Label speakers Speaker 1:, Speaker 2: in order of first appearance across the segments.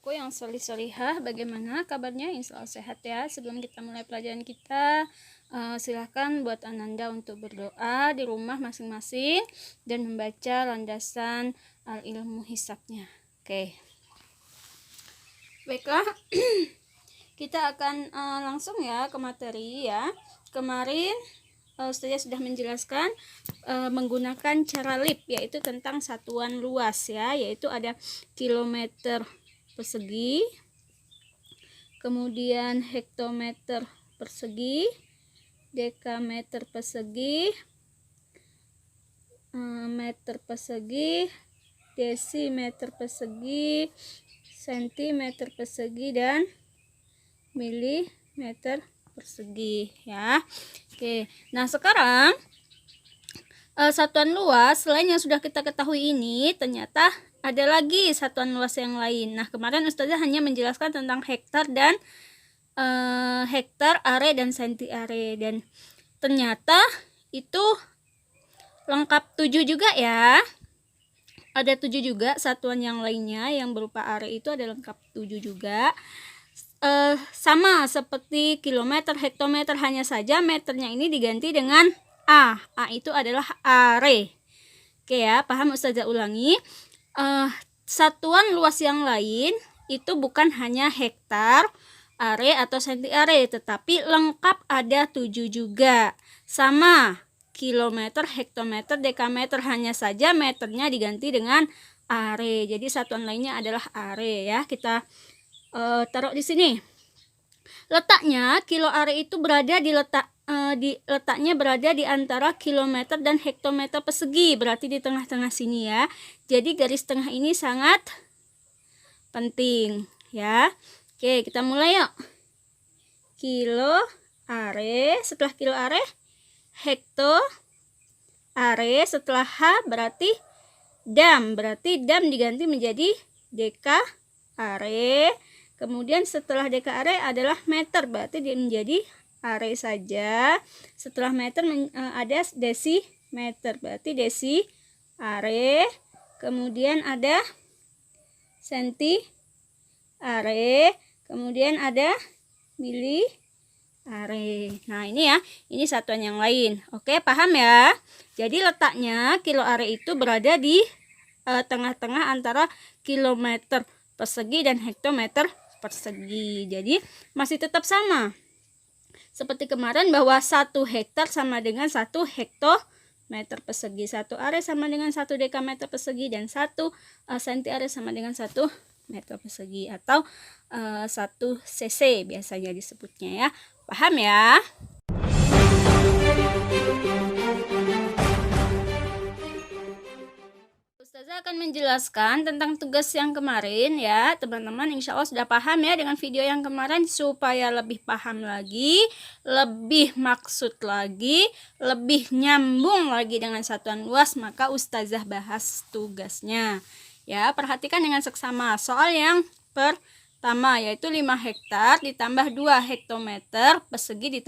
Speaker 1: saudaraku yang solih-solihah, bagaimana kabarnya? Insya Allah sehat ya. Sebelum kita mulai pelajaran kita, silahkan buat Ananda untuk berdoa di rumah masing-masing dan membaca landasan ilmu hisabnya. Oke, baiklah. Kita akan langsung ya ke materi ya. Kemarin Ustazah sudah menjelaskan menggunakan cara lip, yaitu tentang satuan luas ya, yaitu ada kilometer persegi, kemudian hektometer persegi, dekameter persegi, meter persegi, desimeter persegi, sentimeter persegi, dan milimeter persegi ya. Oke, nah sekarang satuan luas selain yang sudah kita ketahui ini, ternyata ada lagi satuan luas yang lain. Nah, kemarin Ustazah hanya menjelaskan tentang hektar dan hektar, are, dan senti are, dan ternyata itu lengkap 7 juga ya. Ada 7 juga satuan yang lainnya yang berupa are, itu ada lengkap 7 juga. Sama seperti kilometer, hektometer, hanya saja meternya ini diganti dengan A. A itu adalah are. Oke ya, paham? Ustazah ulangi. Satuan luas yang lain itu bukan hanya hektar, are, atau senti are, tetapi lengkap ada 7 juga. Sama kilometer, hektometer, dekameter, hanya saja meternya diganti dengan are. Jadi satuan lainnya adalah are ya. Kita taruh di sini. Letaknya kilo are itu berada letaknya berada di antara kilometer dan hektometer persegi, berarti di tengah-tengah sini ya. Jadi garis tengah ini sangat penting ya. Oke, kita mulai yuk. Kilo are, setelah kilo are hekto are, setelah H berarti dam, berarti dam diganti menjadi deka are. Kemudian setelah deka are adalah meter, berarti dia menjadi are saja. Setelah meter ada desimeter, berarti desi are. Kemudian ada senti are. Kemudian ada mili are. Nah ini ya, ini satuan yang lain. Oke, paham ya? Jadi letaknya kilo are itu berada di tengah-tengah antara kilometer persegi dan hektometer persegi. Jadi masih tetap sama seperti kemarin, bahwa 1 hektar sama dengan 1 hektometer persegi, 1 are sama dengan 1 dekameter persegi, dan 1 senti are sama dengan 1 meter persegi, atau 1 cc biasanya disebutnya ya. Paham ya? Ustazah akan menjelaskan tentang tugas yang kemarin ya. Teman-teman insya Allah sudah paham ya dengan video yang kemarin. Supaya lebih paham lagi, lebih maksud lagi, lebih nyambung lagi dengan satuan luas, maka Ustazah bahas tugasnya ya. Perhatikan dengan seksama. Soal yang pertama yaitu 5 hektar ditambah 2 hektometer persegi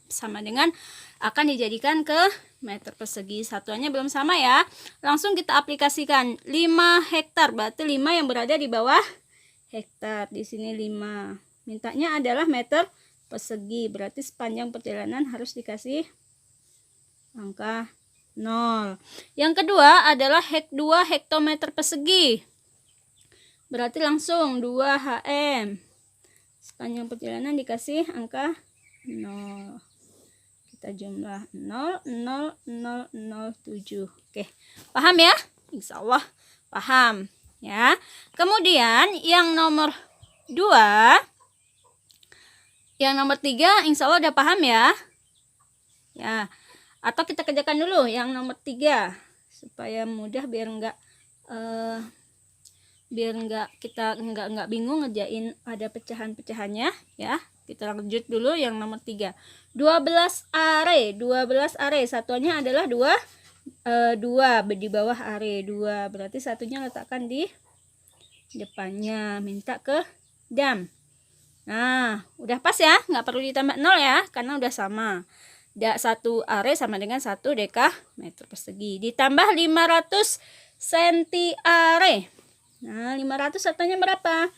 Speaker 1: sama dengan akan dijadikan ke meter persegi. Satuannya belum sama ya. Langsung kita aplikasikan. 5 hektar berarti 5 yang berada di bawah hektar. Di sini 5. Mintanya adalah meter persegi. Berarti sepanjang perjalanan harus dikasih angka 0. Yang kedua adalah 2 hektometer persegi. Berarti langsung 2 HM. Sepanjang perjalanan dikasih angka 0. Kita jumlah 0,0007. Oke, paham ya? Insya Allah paham ya. Kemudian yang nomor 2, yang nomor 3 insya Allah udah paham ya. Ya, atau kita kerjakan dulu yang nomor 3 supaya mudah, biar kita nggak bingung ngerjain ada pecahan-pecahannya ya. Kita lanjut dulu yang nomor 3. 12 are. 12 are. Satuannya adalah 2 di bawah are 2. Berarti satunya letakkan di depannya. Minta ke dam. Nah, udah pas ya. Nggak perlu ditambah 0 ya. Karena udah sama. 1 are sama dengan 1 dekameter persegi. Ditambah 500 senti are. Nah, 500 satunya berapa?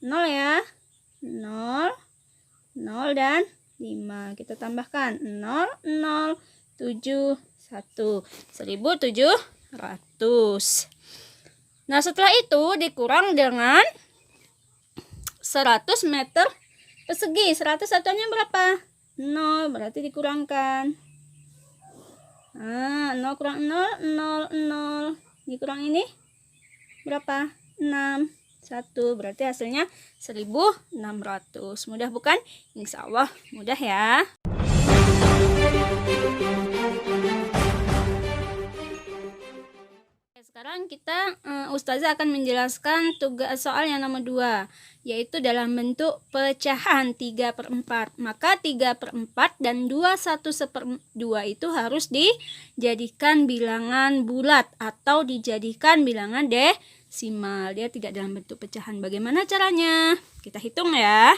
Speaker 1: 0 ya. 0, 0 dan 5. Kita tambahkan 0, 0, 7, 1. 1.700. Nah, setelah itu dikurang dengan 100 meter persegi. 100 satuannya berapa? 0, berarti dikurangkan. Nah, 0 kurang 0, 0, 0. Dikurang ini berapa? 6. 1, berarti hasilnya 1.600. Mudah bukan? Insya Allah mudah ya. Sekarang kita Ustazah akan menjelaskan tugas soal yang nomor 2, yaitu dalam bentuk pecahan 3/4. Maka 3/4 dan 21/2 itu harus dijadikan bilangan bulat atau dijadikan bilangan desimal. Dia tidak dalam bentuk pecahan. Bagaimana caranya? Kita hitung ya.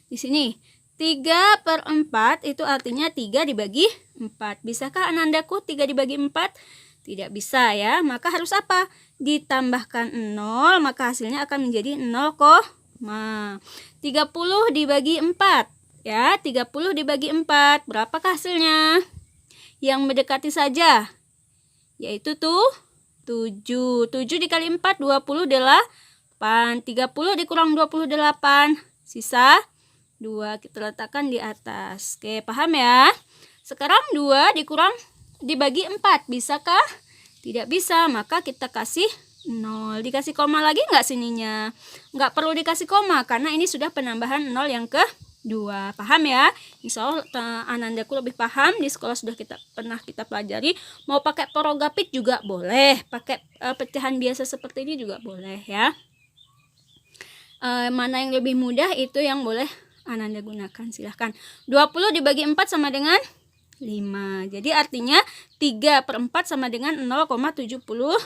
Speaker 1: Di sini 3/4 itu artinya 3 dibagi 4. Bisakah anandaku 3 dibagi 4? Tidak bisa ya, maka harus apa? Ditambahkan 0, maka hasilnya akan menjadi 0, 30 dibagi 4 ya, 30 dibagi 4, berapakah hasilnya? Yang mendekati saja, yaitu 7 dikali 4, 28, 30 dikurang 28, sisa 2, kita letakkan di atas. Oke, paham ya? Sekarang 2 dibagi 4, bisakah? Tidak bisa, maka kita kasih 0. Dikasih koma lagi nggak sininya? Nggak perlu dikasih koma, karena ini sudah penambahan 0 yang kedua. Paham ya? Insya Allah anandaku lebih paham. Di sekolah sudah pernah kita pelajari. Mau pakai porogapit juga boleh, pakai pecahan biasa seperti ini juga boleh ya. Mana yang lebih mudah itu yang boleh ananda gunakan, silahkan. 20 dibagi 4 sama dengan 5. Jadi artinya 3/4 sama dengan 0,75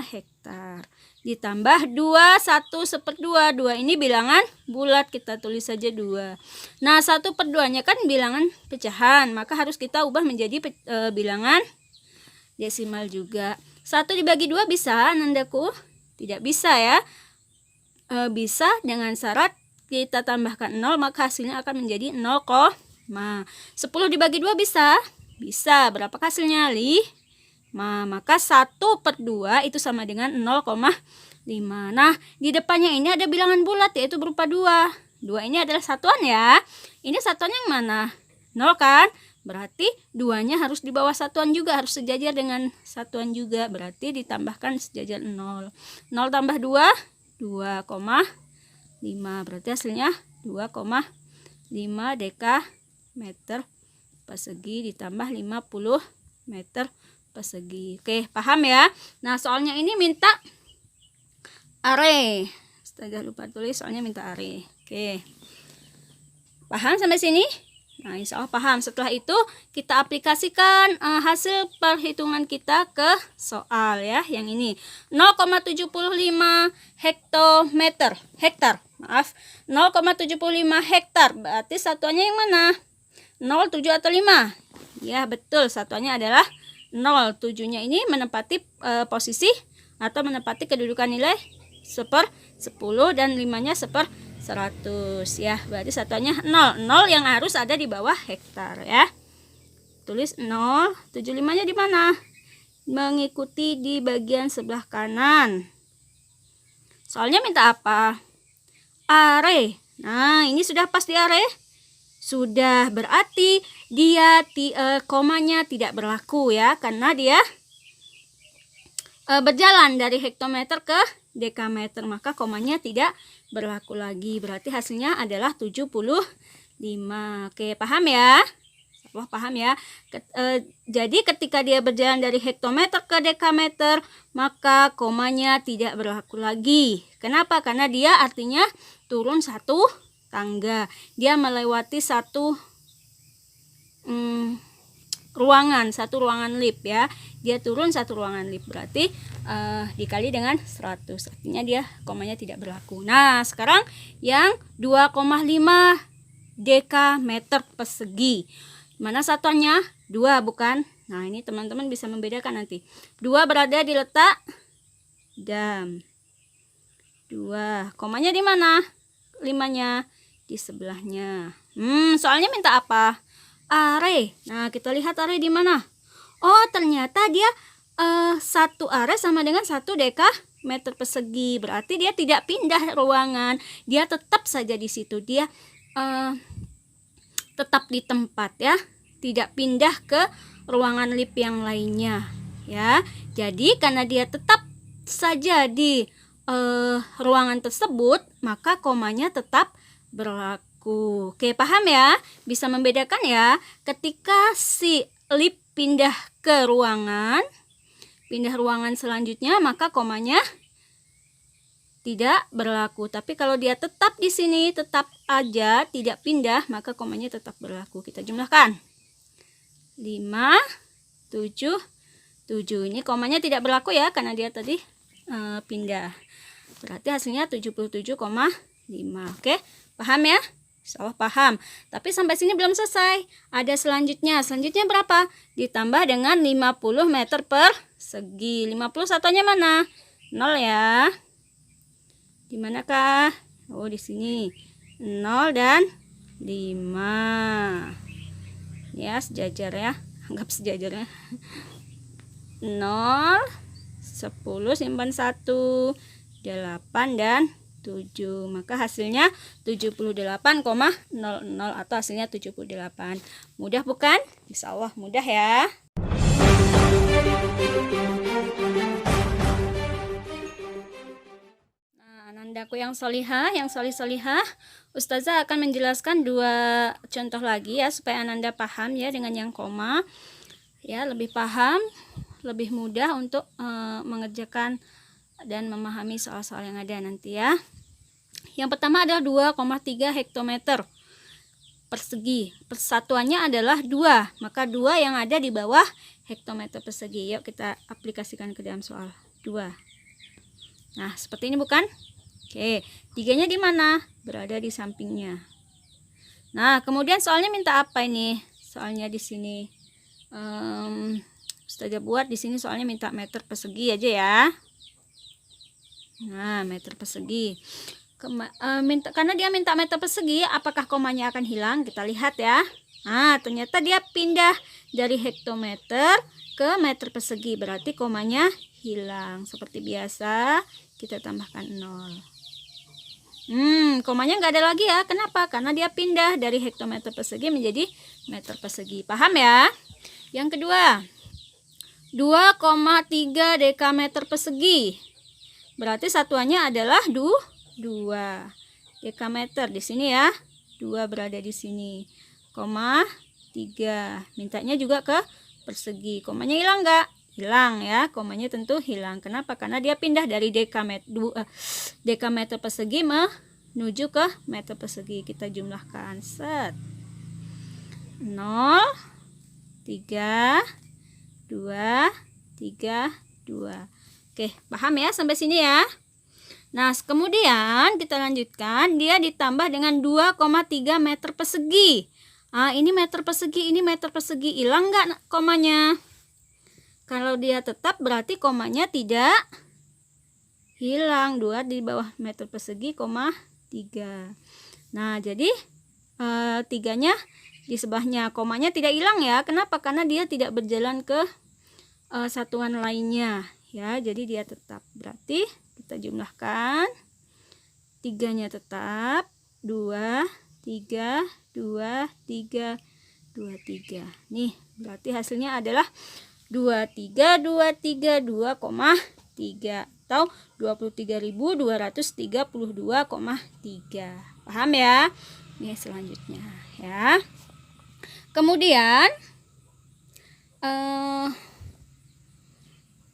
Speaker 1: hektar. Ditambah 1/2. 2 ini bilangan bulat, kita tulis saja 2. Nah, 1/2-nya kan bilangan pecahan, maka harus kita ubah menjadi bilangan desimal juga. 1 dibagi 2 bisa anandaku? Tidak bisa ya. Bisa dengan syarat kita tambahkan 0, maka hasilnya akan menjadi 0, 10 dibagi 2 bisa? Bisa. Berapa hasilnya? 5. Maka 1/2 itu sama dengan 0,5. Nah, di depannya ini ada bilangan bulat, yaitu berupa 2. 2 ini adalah satuan ya. Ini satuan yang mana? 0 kan? Berarti 2-nya harus di bawah satuan juga, harus sejajar dengan satuan juga. Berarti ditambahkan sejajar 0. 0 tambah 2, 2,5. Berarti hasilnya 2,5 dekameter persegi ditambah 50 meter persegi. Oke, paham ya? Nah, soalnya ini minta are. Ustazah lupa tulis, soalnya minta are. Oke. Paham sampai sini? Nah, insya Allah paham. Setelah itu kita aplikasikan hasil perhitungan kita ke soal ya, yang ini 0,75 hektar. Maaf, 0,75 hektar. Berarti satuannya yang mana? 0, 7 atau 5? Ya, betul. Satuannya adalah 0. 7-nya ini menempati posisi atau menempati kedudukan nilai 1/10 dan 5-nya 1/100 ya. Berarti satuannya 0. 0 yang harus ada di bawah hektar ya. Tulis 0. 75-nya di mana? Mengikuti di bagian sebelah kanan. Soalnya minta apa? Are. Nah, ini sudah pas di are? Sudah, berarti dia komanya tidak berlaku ya, karena dia berjalan dari hektometer ke dekameter, maka komanya tidak berlaku lagi. Berarti hasilnya adalah 75. Oke, paham ya? Wah, paham ya? Jadi ketika dia berjalan dari hektometer ke dekameter, maka komanya tidak berlaku lagi. Kenapa? Karena dia artinya turun satu tangga. Dia melewati satu ruangan lift ya. Dia turun satu ruangan lift, berarti dikali dengan 100, artinya dia komanya tidak berlaku. Nah, sekarang yang 2,5 dekameter persegi. Mana satuannya? 2 bukan? Nah, ini teman-teman bisa membedakan nanti. 2 berada di letak dam. 2. Komanya di mana? 5-nya di sebelahnya. Soalnya minta apa? Are. Nah, kita lihat are di mana? Oh, ternyata dia 1 are sama dengan 1 dekameter persegi. Berarti dia tidak pindah ruangan. Dia tetap saja di situ. Dia tetap di tempat ya. Tidak pindah ke ruangan lip yang lainnya ya. Jadi karena dia tetap saja di ruangan tersebut, maka komanya tetap berlaku. Oke, paham ya? Bisa membedakan ya. Ketika si lip pindah ruangan selanjutnya, maka komanya tidak berlaku. Tapi kalau dia tetap di sini, tetap aja tidak pindah, maka komanya tetap berlaku. Kita jumlahkan. 5, 7, 7. Ini komanya tidak berlaku ya, karena dia tadi pindah. Berarti hasilnya 77,5. Oke, paham ya? Insyaallah paham. Tapi sampai sini belum selesai. Ada selanjutnya. Selanjutnya berapa? Ditambah dengan 50 meter persegi. 50 satuannya mana? 0 ya. Di manakah? Oh, di sini. 0 dan 5. Ya, sejajar ya. Anggap sejajar ya. 0, 10 simpan 1, 8 dan 7. Maka hasilnya 78,00 atau hasilnya 78. Mudah bukan? Insyaallah mudah ya. Nah, anandaku yang solihah, yang solihah, Ustazah akan menjelaskan 2 contoh lagi ya, supaya ananda paham ya dengan yang koma. Ya, lebih paham, lebih mudah untuk mengerjakan dan memahami soal-soal yang ada nanti ya. Yang pertama adalah 2,3 hektometer persegi. Persatuannya adalah 2, maka 2 yang ada di bawah hektometer persegi. Yuk kita aplikasikan ke dalam soal. 2. Nah, seperti ini bukan? Oke, 3-nya di mana? Berada di sampingnya. Nah, kemudian soalnya minta apa ini? Soalnya di sini Ustazah buat di sini soalnya minta meter persegi aja ya. Nah, meter persegi. Karena dia minta meter persegi, apakah komanya akan hilang? Kita lihat ya. Nah, ternyata dia pindah dari hektometer ke meter persegi. Berarti komanya hilang. Seperti biasa, kita tambahkan 0. Komanya nggak ada lagi ya. Kenapa? Karena dia pindah dari hektometer persegi menjadi meter persegi. Paham ya? Yang kedua, 2,3 dekameter persegi. Berarti satuannya adalah 2 dekameter di sini ya. 2 berada di sini. 3. Mintanya juga ke persegi. Komanya hilang nggak? Hilang ya. Komanya tentu hilang. Kenapa? Karena dia pindah dari dekameter persegi menuju ke meter persegi. Kita jumlahkan. Set. 0, 3, 2, 3, 2. Oke, paham ya sampai sini ya. Nah, kemudian kita lanjutkan, dia ditambah dengan 2,3 meter persegi. Ini meter persegi, ini meter persegi. Hilang nggak komanya? Kalau dia tetap berarti komanya tidak hilang. 2 di bawah meter persegi, 3. Nah, jadi 3-nya di sebelahnya. Komanya tidak hilang ya. Kenapa? Karena dia tidak berjalan ke satuan lainnya. Ya, jadi dia tetap. Berarti kita jumlahkan. 3-nya tetap. 2, 3, 2, 3, 2, 3. Nih, berarti hasilnya adalah 23, 23, 2,3 atau 23.232,3. Paham ya? Ini selanjutnya ya. Kemudian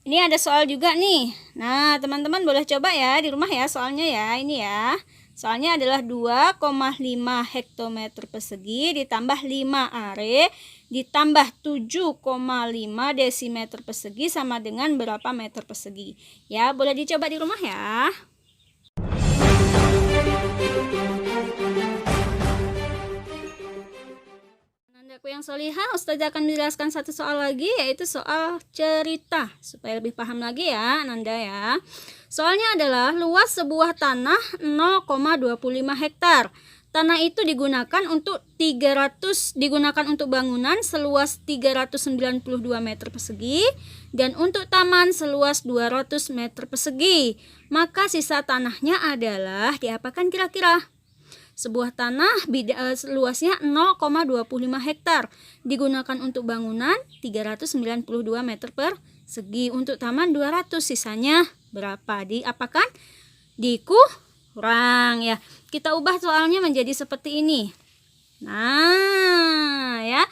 Speaker 1: ini ada soal juga nih. Nah, teman-teman boleh coba ya di rumah ya soalnya ya. Ini ya. Soalnya adalah 2,5 hektometer persegi ditambah 5 are ditambah 7,5 desimeter persegi sama dengan berapa meter persegi. Ya, boleh dicoba di rumah ya. Anandaku yang solihah, Ustazah akan menjelaskan satu soal lagi, yaitu soal cerita, supaya lebih paham lagi ya Ananda ya. Soalnya adalah luas sebuah tanah 0,25 hektar. Tanah itu digunakan untuk bangunan seluas 392 meter persegi dan untuk taman seluas 200 meter persegi. Maka sisa tanahnya adalah diapakan kira-kira? Sebuah tanah luasnya 0,25 hektar digunakan untuk bangunan 392 meter persegi, untuk taman 200, sisanya berapa? Diapakan? Dikurang ya. Kita ubah soalnya menjadi seperti ini. Nah, ya.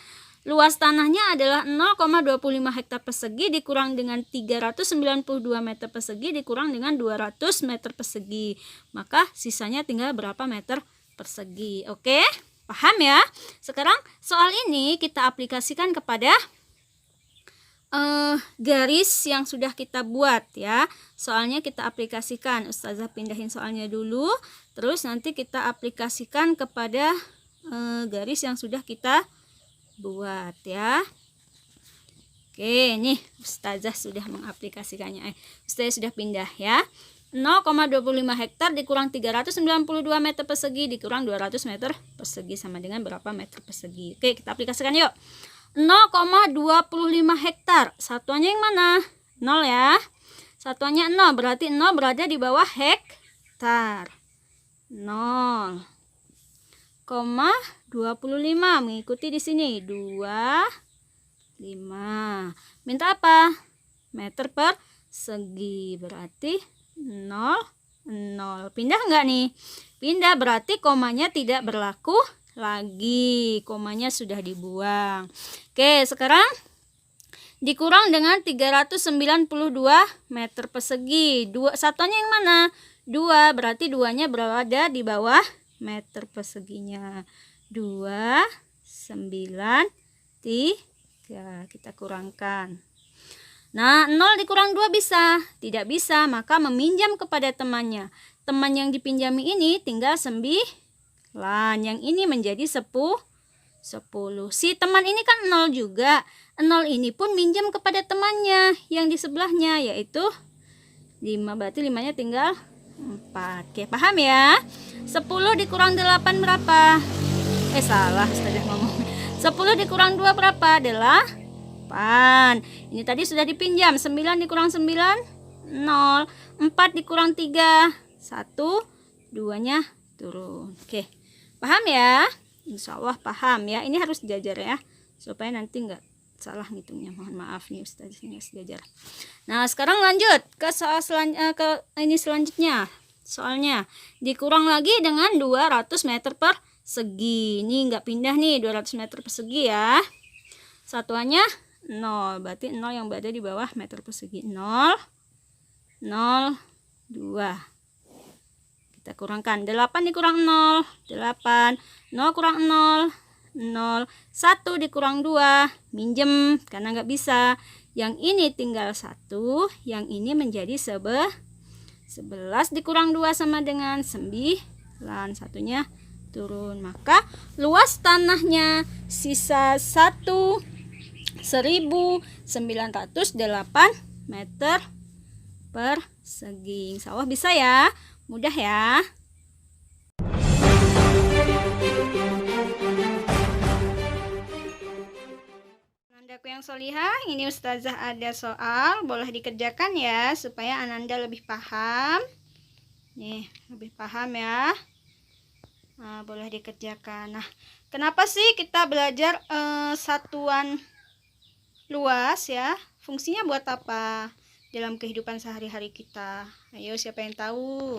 Speaker 1: Luas tanahnya adalah 0,25 hektar persegi dikurang dengan 392 meter persegi dikurang dengan 200 meter persegi. Maka sisanya tinggal berapa meter persegi. Oke? Paham ya? Sekarang soal ini kita aplikasikan kepada garis yang sudah kita buat ya. Soalnya kita aplikasikan. Ustazah pindahin soalnya dulu, terus nanti kita aplikasikan kepada garis yang sudah kita buat ya. Oke, nih Ustazah sudah mengaplikasikannya. Ustazah sudah pindah ya. 0,25 hektar dikurang 392 meter persegi dikurang 200 meter persegi sama dengan berapa meter persegi. Oke, kita aplikasikan yuk. 0,25 hektar. Satuannya yang mana? 0 ya. Satuannya 0, berarti 0 berada di bawah hektar. 0,25 mengikuti di sini 25. Minta apa? Meter persegi, berarti 0. Pindah enggak nih? Pindah, berarti komanya tidak berlaku lagi, komanya sudah dibuang. Oke, sekarang dikurang dengan 392 meter persegi. Satuannya yang mana? 2, berarti 2-nya berada di bawah meter perseginya. 2, 9, 3. Kita kurangkan. Nah, 0 dikurang 2 bisa? Tidak bisa, maka meminjam kepada temannya. Teman yang dipinjami ini tinggal 9. Yang ini menjadi 10. Si teman ini kan 0 juga. 0 ini pun minjam kepada temannya yang di sebelahnya, yaitu 5. Berarti 5-nya tinggal 4. Oke, paham ya? 10 dikurang 8 berapa? Salah, Ustazah ngomong. 10 dikurang 2 berapa? 8. Ini tadi sudah dipinjam. 9 dikurang 9, 0. 4 dikurang 3, 1. 2-nya turun. Oke, paham ya? Insya Allah paham ya. Ini harus jajar ya, supaya nanti nggak salah ngitungnya. Mohon maaf nih Ustazah nggak sejajar. Nah, sekarang lanjut ke soal selanjutnya. Soalnya dikurang lagi dengan 200 meter persegi. Ini nggak pindah nih, 200 meter persegi ya. Satuannya 0, berarti 0 yang berada di bawah meter persegi. 0, 0, 2. Kita kurangkan. 8 dikurang 0, 8. 0 kurang 0, 0. 1 dikurang 2, minjem karena nggak bisa. Yang ini tinggal 1, yang ini menjadi 11 dikurang 2 sama dengan 9. Satunya turun. Maka luas tanahnya sisa 1.908 meter persegi. Insya Allah bisa ya. Mudah ya. Anandaku yang solihah, ini Ustazah ada soal, boleh dikerjakan ya, supaya Ananda lebih paham. Nih, lebih paham ya. Nah, boleh dikerjakan. Nah, kenapa sih kita belajar satuan luas ya? Fungsinya buat apa dalam kehidupan sehari-hari kita? Ayo, siapa yang tahu?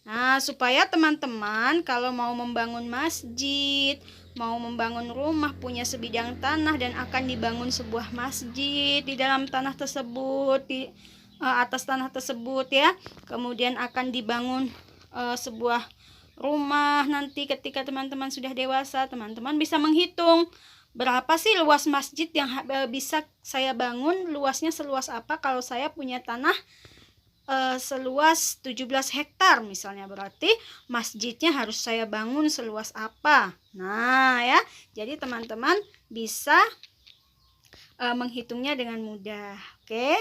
Speaker 1: Nah, supaya teman-teman kalau mau membangun masjid, mau membangun rumah, punya sebidang tanah dan akan dibangun sebuah masjid di dalam tanah tersebut, di atas tanah tersebut ya. Kemudian akan dibangun sebuah rumah nanti ketika teman-teman sudah dewasa, teman-teman bisa menghitung berapa sih luas masjid yang bisa saya bangun, luasnya seluas apa kalau saya punya tanah seluas 17 hektar misalnya, berarti masjidnya harus saya bangun seluas apa. Nah ya, jadi teman-teman bisa menghitungnya dengan mudah. Oke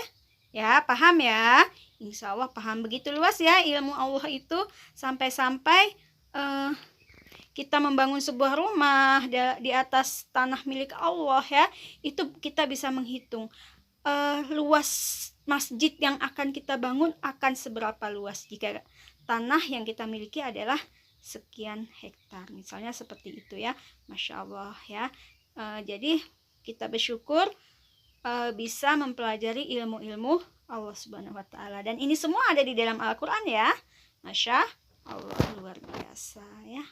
Speaker 1: ya, paham ya? Insya Allah paham. Begitu luas ya ilmu Allah itu, sampai-sampai kita membangun sebuah rumah di atas tanah milik Allah ya, itu kita bisa menghitung luas masjid yang akan kita bangun akan seberapa luas jika tanah yang kita miliki adalah sekian hektar, misalnya seperti itu ya. Masya Allah ya. Jadi kita bersyukur bisa mempelajari ilmu-ilmu Allah Subhanahu wa Ta'ala, dan ini semua ada di dalam Al-Quran ya. Masya Allah, luar biasa ya.